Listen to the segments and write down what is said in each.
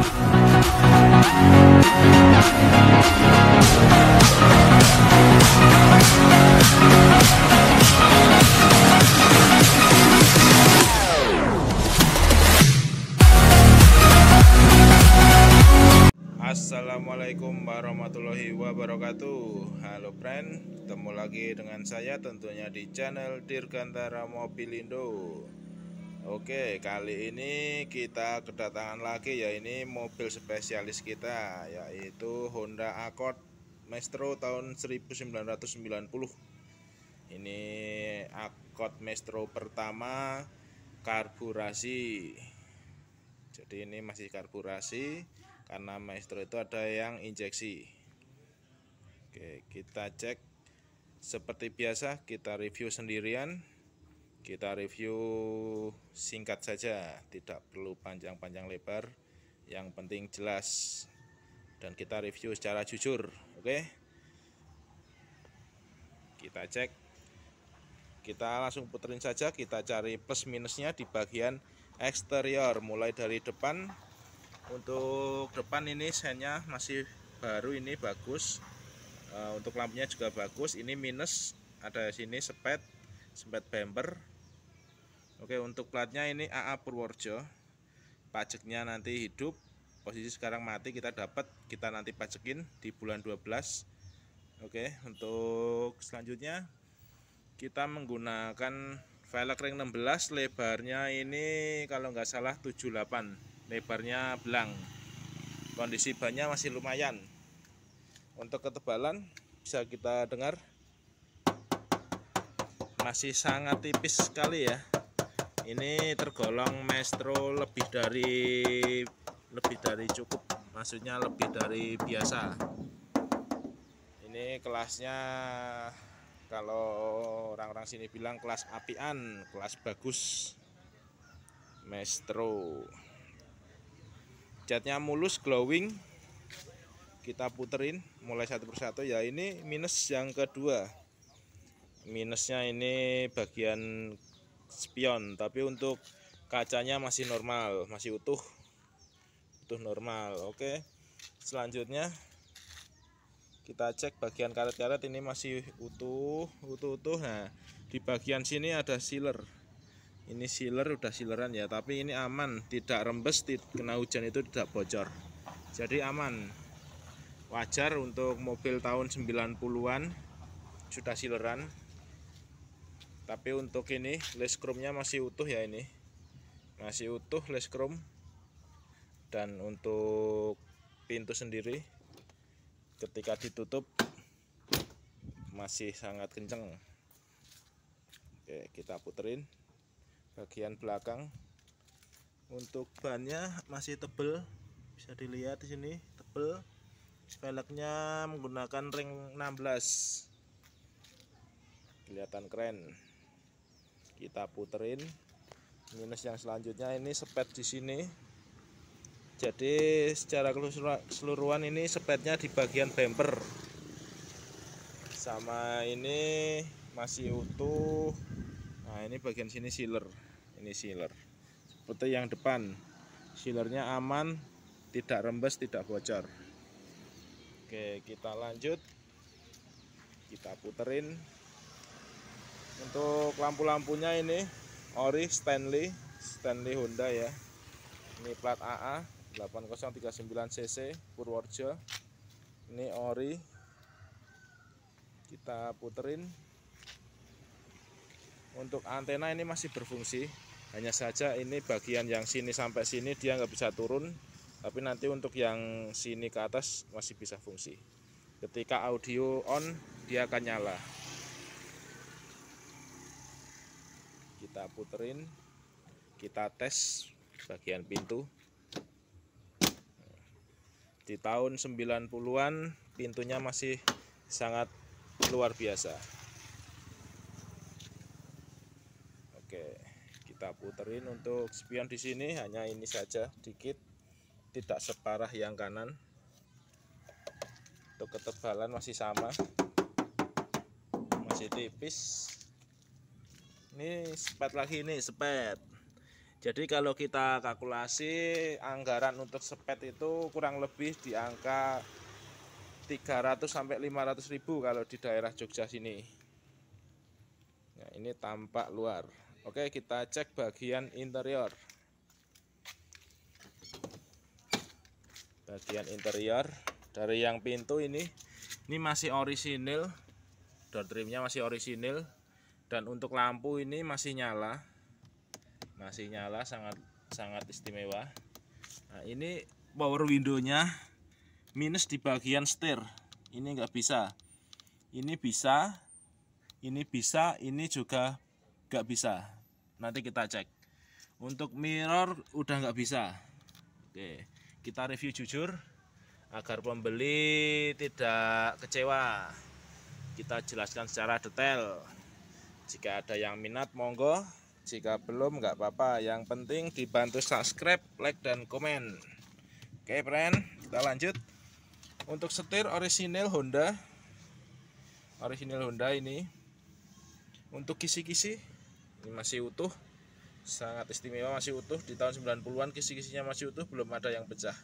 Assalamualaikum warahmatullahi wabarakatuh. Halo friend, ketemu lagi dengan saya tentunya di channel Dirgantara Mobilindo. Oke, kali ini kita kedatangan lagi ya, ini mobil spesialis kita, yaitu Honda Accord Maestro tahun 1990. Ini Accord Maestro pertama karburasi. Jadi ini masih karburasi, karena Maestro itu ada yang injeksi. Oke, kita cek. Seperti biasa kita review sendirian. Kita review singkat saja, tidak perlu panjang-panjang lebar. Yang penting jelas. Dan kita review secara jujur. Oke, kita cek. Kita langsung puterin saja. Kita cari plus minusnya di bagian eksterior, mulai dari depan. Untuk depan ini sennya masih baru, ini bagus. Untuk lampunya juga bagus. Ini minus, ada sini sepet bumper. Oke, untuk platnya ini AA Purworejo. Pajaknya nanti hidup. Posisi sekarang mati, kita dapat, kita nanti pajakin di bulan 12. Oke, untuk selanjutnya kita menggunakan velg ring 16. Lebarnya ini kalau nggak salah 78, lebarnya belang. Kondisi bannya masih lumayan. Untuk ketebalan bisa kita dengar masih sangat tipis sekali ya. Ini tergolong Maestro lebih dari cukup, maksudnya lebih dari biasa. Ini kelasnya kalau orang-orang sini bilang kelas apian, kelas bagus Maestro. Catnya mulus, glowing. Kita puterin mulai satu persatu ya. Ini minus yang kedua. Minusnya ini bagian spion, tapi untuk kacanya masih normal, masih utuh normal. Oke, selanjutnya kita cek bagian karet-karet, ini masih utuh. Nah, di bagian sini ada sealer. Ini sealer, udah sealeran ya, tapi ini aman, tidak rembes, kena hujan itu tidak bocor. Jadi aman. Wajar untuk mobil tahun 90-an sudah sealeran. Tapi untuk ini lace chrome-nya masih utuh ya, ini masih utuh lace chrome. Dan untuk pintu sendiri ketika ditutup masih sangat kenceng. Oke, kita puterin bagian belakang. Untuk bannya masih tebel, bisa dilihat di sini tebel. Velgnya menggunakan ring 16, kelihatan keren. Kita puterin. Minus yang selanjutnya ini sepet di sini. Jadi secara keseluruhan ini sepetnya di bagian bumper. Sama ini masih utuh. Nah, ini bagian sini sealer. Ini sealer. Seperti yang depan. Sealernya aman, tidak rembes, tidak bocor. Oke, kita lanjut. Kita puterin. Untuk lampu-lampunya ini ori Stanley Honda ya. Ini plat AA 8039cc Purworejo. Ini ori. Kita puterin. Untuk antena ini masih berfungsi. Hanya saja ini bagian yang sini sampai sini dia nggak bisa turun. Tapi nanti untuk yang sini ke atas masih bisa fungsi. Ketika audio on dia akan nyala. Kita puterin, kita tes bagian pintu. Di tahun 90-an pintunya masih sangat luar biasa. Oke, kita puterin. Untuk spion di sini hanya ini saja, dikit, tidak separah yang kanan. Untuk ketebalan masih sama, masih tipis. Ini sepet lagi, ini sepet. Jadi kalau kita kalkulasi anggaran untuk spet itu kurang lebih di angka 300 sampai 500 ribu kalau di daerah Jogja sini. Nah, ini tampak luar. Oke, kita cek bagian interior. Bagian interior dari yang pintu ini masih orisinil, door trimnya masih orisinil, dan untuk lampu ini masih nyala, sangat istimewa. Nah, ini power windownya minus di bagian setir, ini nggak bisa, ini bisa, ini juga nggak bisa. Nanti kita cek. Untuk mirror udah nggak bisa. Oke, kita review jujur agar pembeli tidak kecewa. Kita jelaskan secara detail. Jika ada yang minat monggo, jika belum nggak apa-apa. Yang penting dibantu subscribe, like, dan komen. Oke friend, kita lanjut. Untuk setir orisinil Honda ini. Untuk kisi-kisi ini masih utuh, sangat istimewa, masih utuh. Di tahun 90-an kisi-kisinya masih utuh, belum ada yang pecah.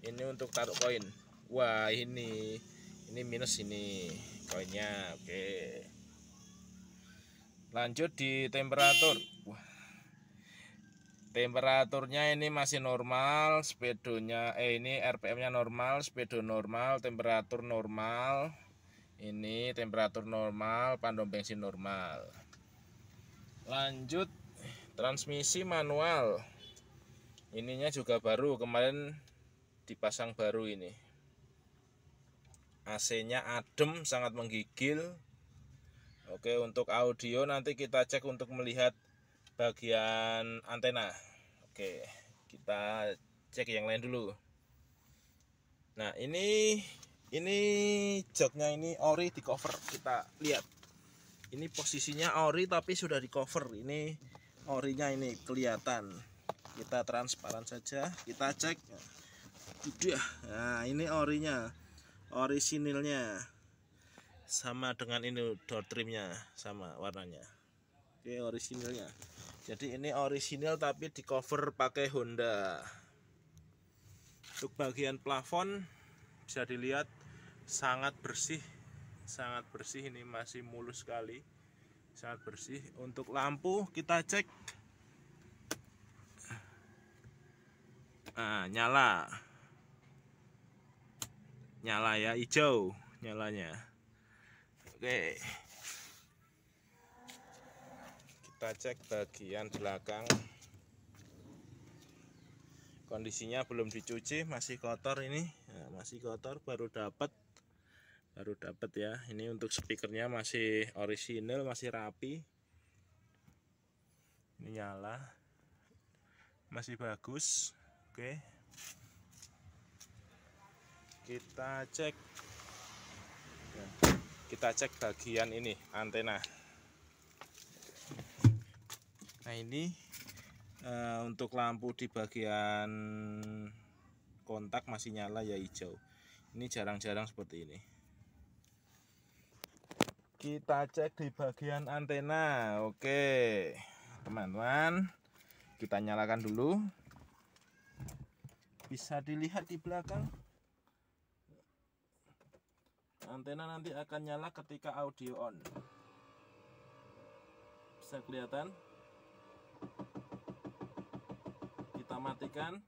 Ini untuk taruh koin. Wah, ini minus ini koinnya. Oke, lanjut di temperatur. Wah, temperaturnya ini masih normal, speedonya ini RPM-nya normal, speedo normal, temperatur normal. Ini temperatur normal, pandom bensin normal. Lanjut transmisi manual. Ininya juga baru, kemarin dipasang baru ini. AC-nya adem, sangat menggigil. Oke, untuk audio nanti kita cek untuk melihat bagian antena. Oke, kita cek yang lain dulu. Nah, ini joknya ini ori di cover. Kita lihat. Ini posisinya ori tapi sudah di cover. Ini orinya ini kelihatan. Kita transparan saja, kita cek. Udah. Nah, ini orinya. Orisinilnya sama dengan ini, door trimnya sama warnanya. Oke, orisinilnya. Jadi ini orisinil tapi di cover pakai Honda. Untuk bagian plafon bisa dilihat sangat bersih, ini masih mulus sekali, sangat bersih. Untuk lampu kita cek. Nah, nyala ya, hijau nyalanya. Oke, kita cek bagian belakang. Kondisinya belum dicuci, masih kotor ini. Nah, masih kotor, baru dapat ya. Ini untuk speakernya masih orisinil, masih rapi. Ini nyala, masih bagus. Oke, kita cek bagian ini, antena. Nah, ini untuk lampu di bagian kontak masih nyala ya, hijau. Ini jarang-jarang seperti ini. Kita cek di bagian antena. Oke, teman-teman, kita nyalakan dulu. Bisa dilihat di belakang. Antena nanti akan nyala ketika audio on. Bisa kelihatan. Kita matikan.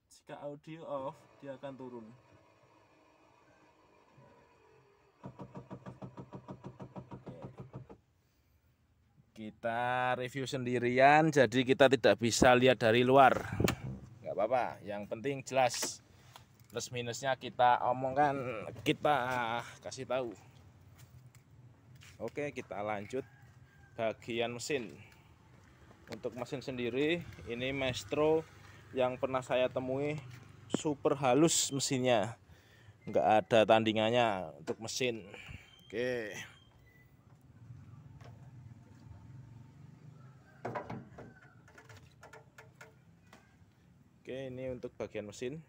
Jika audio off, dia akan turun. Kita review sendirian, jadi kita tidak bisa lihat dari luar. Nggak apa-apa, yang penting jelas. Plus minusnya kita omongkan, kita kasih tahu. Oke, kita lanjut bagian mesin. Untuk mesin sendiri, ini Maestro yang pernah saya temui, super halus mesinnya, nggak ada tandingannya untuk mesin. Oke, ini untuk bagian mesin.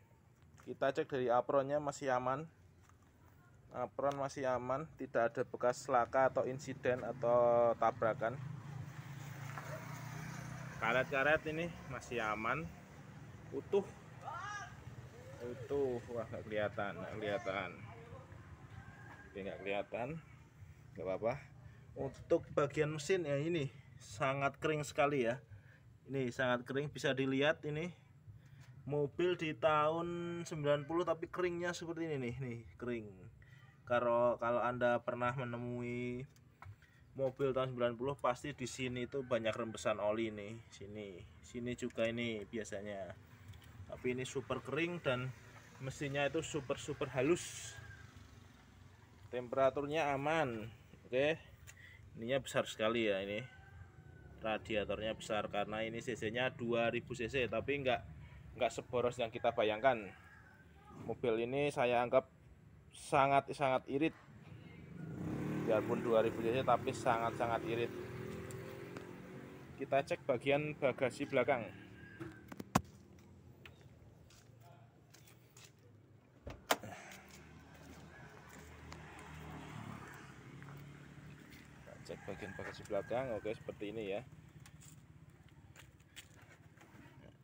Kita cek dari apronnya masih aman. Apron masih aman, tidak ada bekas laka atau insiden atau tabrakan. Karet-karet ini masih aman, utuh. Wah nggak kelihatan, Oke, nggak kelihatan, nggak apa-apa. Untuk bagian mesin ya ini sangat kering sekali ya. Ini sangat kering, bisa dilihat ini mobil di tahun 90 tapi keringnya seperti ini nih kering. Kalau Anda pernah menemui mobil tahun 90 pasti di sini itu banyak rembesan oli nih. Sini juga ini biasanya. Tapi ini super kering dan mesinnya itu super halus. Temperaturnya aman. Oke. Ininya besar sekali ya ini. Radiatornya besar karena ini cc-nya 2000 cc tapi enggak seboros yang kita bayangkan. Mobil ini saya anggap sangat irit. Biarpun 2000 cc tapi sangat irit. Kita cek bagian bagasi belakang. Cek bagian bagasi belakang. Oke, seperti ini ya.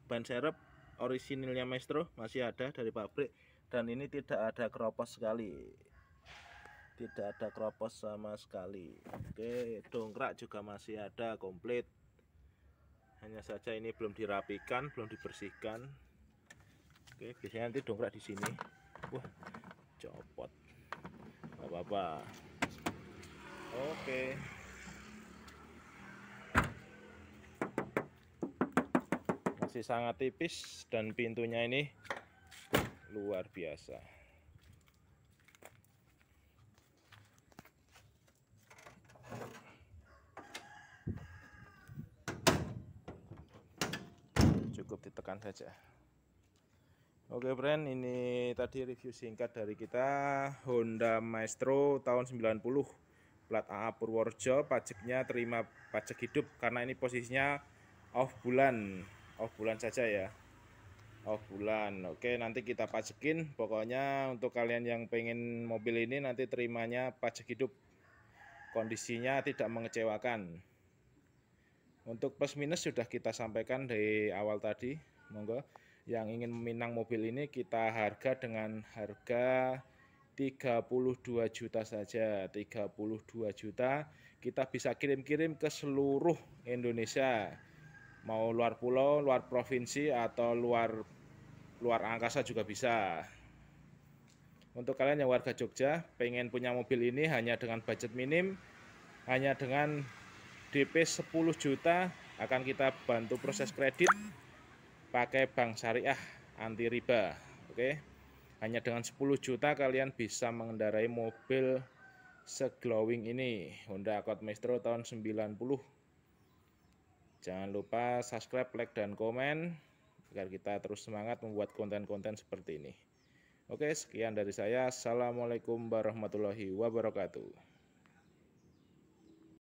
Ban serep orisinilnya Maestro masih ada dari pabrik dan ini tidak ada keropos sekali. Tidak ada keropos sama sekali. Oke, dongkrak juga masih ada komplit. Hanya saja ini belum dirapikan, belum dibersihkan. Oke, biasanya nanti dongkrak di sini. Wah, copot. Gak apa-apa. Oke. Masih sangat tipis dan pintunya ini luar biasa. Cukup ditekan saja. Oke friend, ini tadi review singkat dari kita Honda Maestro tahun 90 plat AA Purworejo. Pajaknya terima pajak hidup karena ini posisinya off bulan saja ya, off bulan. Oke, nanti kita pajakin. Pokoknya untuk kalian yang pengen mobil ini nanti terimanya pajak hidup, kondisinya tidak mengecewakan. Untuk plus minus sudah kita sampaikan dari awal tadi. Monggo yang ingin meminang mobil ini kita harga dengan harga 32 juta saja. 32 juta kita bisa kirim-kirim ke seluruh Indonesia, mau luar pulau, luar provinsi atau luar angkasa juga bisa. Untuk kalian yang warga Jogja pengen punya mobil ini hanya dengan budget minim, hanya dengan DP 10 juta akan kita bantu proses kredit pakai bank syariah anti riba. Oke. Hanya dengan 10 juta kalian bisa mengendarai mobil seglowing ini, Honda Accord Maestro tahun 90. Jangan lupa subscribe, like dan komen agar kita terus semangat membuat konten-konten seperti ini. Oke, sekian dari saya. Assalamualaikum warahmatullahi wabarakatuh.